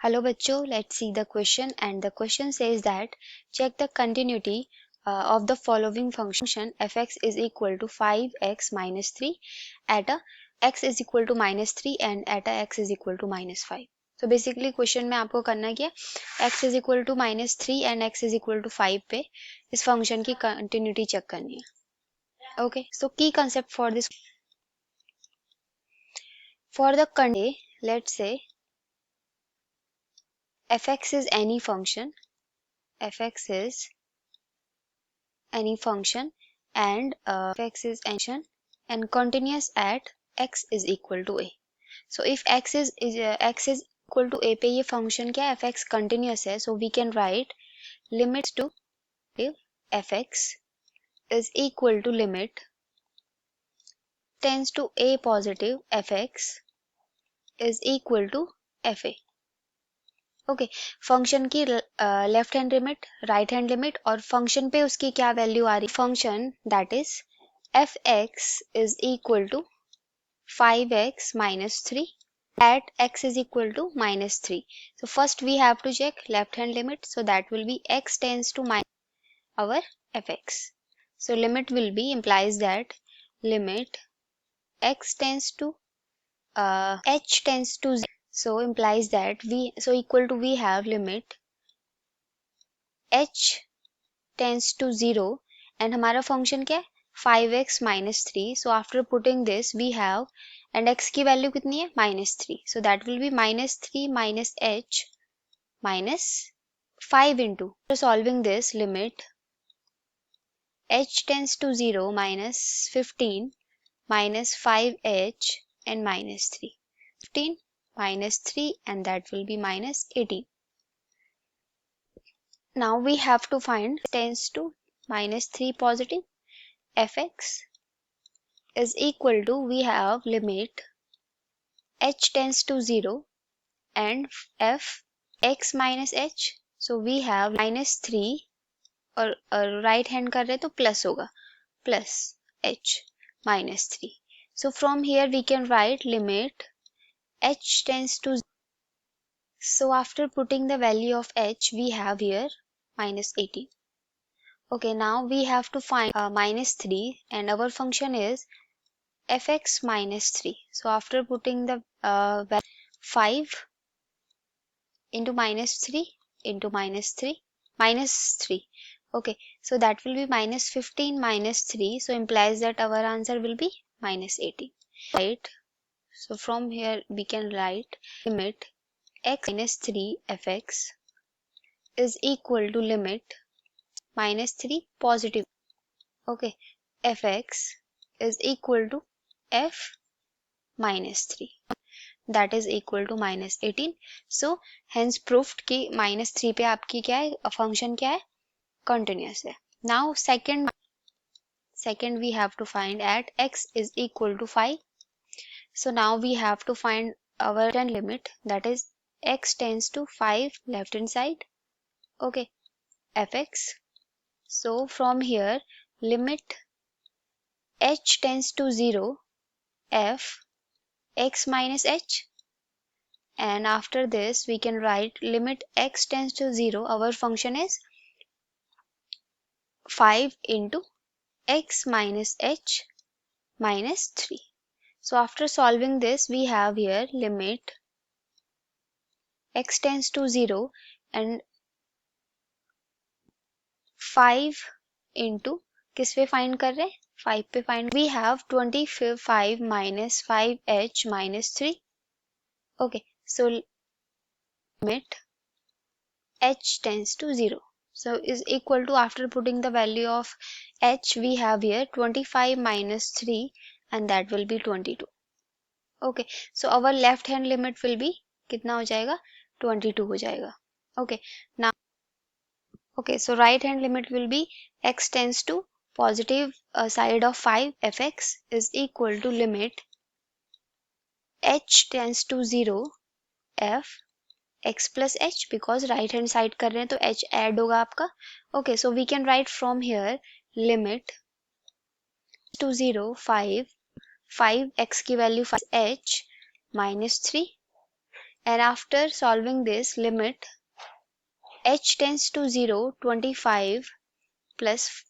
Hello bachcho, let's see the question, and the question says that check the continuity of the following function fx is equal to 5x minus 3 at a x is equal to minus 3 and at a x is equal to minus 5. So basically question में आपको करना क्या x is equal to minus 3 and x is equal to 5 पे इस function की continuity check करनी है. Okay, so key concept for this, for the continuity, let's say fx is any function, fx is any function and fx is any function and continuous at x is equal to a. So if x is equal to a पे ये function क्या है fx continuous है, so we can write limits to fx is equal to limit tends to a positive fx is equal to fa. Okay function की left hand limit, right hand limit और function पे उसकी क्या value आ रही है. Function that is F X is equal to 5x minus 3 at x is equal to minus 3. So first we have to check left hand limit, so that will be x tends to minus our fx. So limit will be implies that limit x tends to h tends to 0. So implies that equal to we have limit h tends to 0 and हमारा function क्या है 5x minus 3. So after putting this we have and x की value कितनी है minus 3. So that will be minus 3 minus h minus 5 into. After solving this limit h tends to 0 minus 15 minus 5h and minus 3. 15 minus 3 and that will be minus 18. Now we have to find tends to minus 3 positive fx is equal to we have limit h tends to 0 and f x minus h. So we have minus 3 और right hand कर रहे तो plus होगा plus h minus 3. So from here we can write limit h tends to 0. So after putting the value of h we have here minus 18. Okay, now we have to find minus 3 and our function is fx minus 3. So after putting the value 5 into minus 3 into minus 3 minus 3. Okay, so that will be minus 15 minus 3. So implies that our answer will be minus 18. Right? So from here we can write limit x minus 3 fx is equal to limit minus 3 positive. Okay, fx is equal to f minus 3 that is equal to minus 18. So hence proved कि minus 3 पे आपकी क्या है function क्या है continuous है. Now second we have to find at x is equal to 5. So now we have to find our limit, that is x tends to 5 left hand side. Okay, fx. So from here limit h tends to 0 f x minus h, and after this we can write limit x tends to 0. Our function is 5 into x minus h minus 3. So after solving this we have here limit x tends to 0 and 5 into किस पे find कर रहे हैं 5 पे find. We have 25 minus 5h minus 3. Okay, so limit h tends to 0. So is equal to after putting the value of h we have here 25 minus 3 and that will be 22. Okay, so our left hand limit will be कितना हो जाएगा 22 हो जाएगा. Okay, now okay, so right hand limit will be x tends to positive side of 5 fx is equal to limit h tends to 0 f x plus h, because right hand side कर रहे हैं तो h add होगा आपका. Okay, so we can write from here limit to 0 5 x की value 5 h minus 3 And after solving this, limit h tends to 0, 25 plus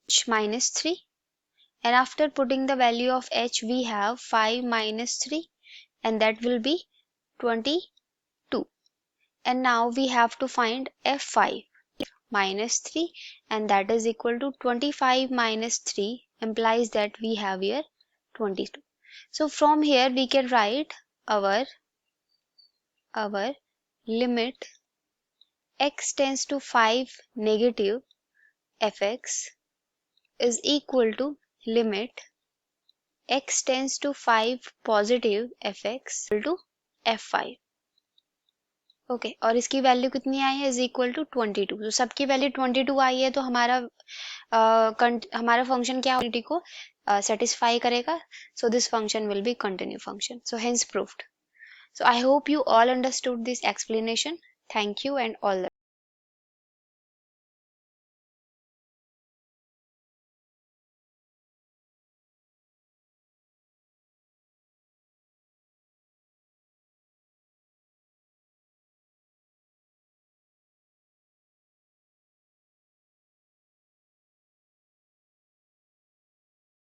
h minus 3. And after putting the value of h, we have 5 minus 3, and that will be 22. And now we have to find f5 minus 3, and that is equal to 25 minus 3 implies that we have here 22. So from here we can write our limit x tends to 5 negative fx is equal to limit x tends to 5 positive fx equal to f5. Okay और इसकी value कितनी आई है is equal to 22. तो सबकी value 22 आई है तो हमारा function क्या क्वांटिटी को सेटिस्फाई करेगा. So this function will be continue function. So hence proved. So I hope you all understood this explanation. Thank you and all the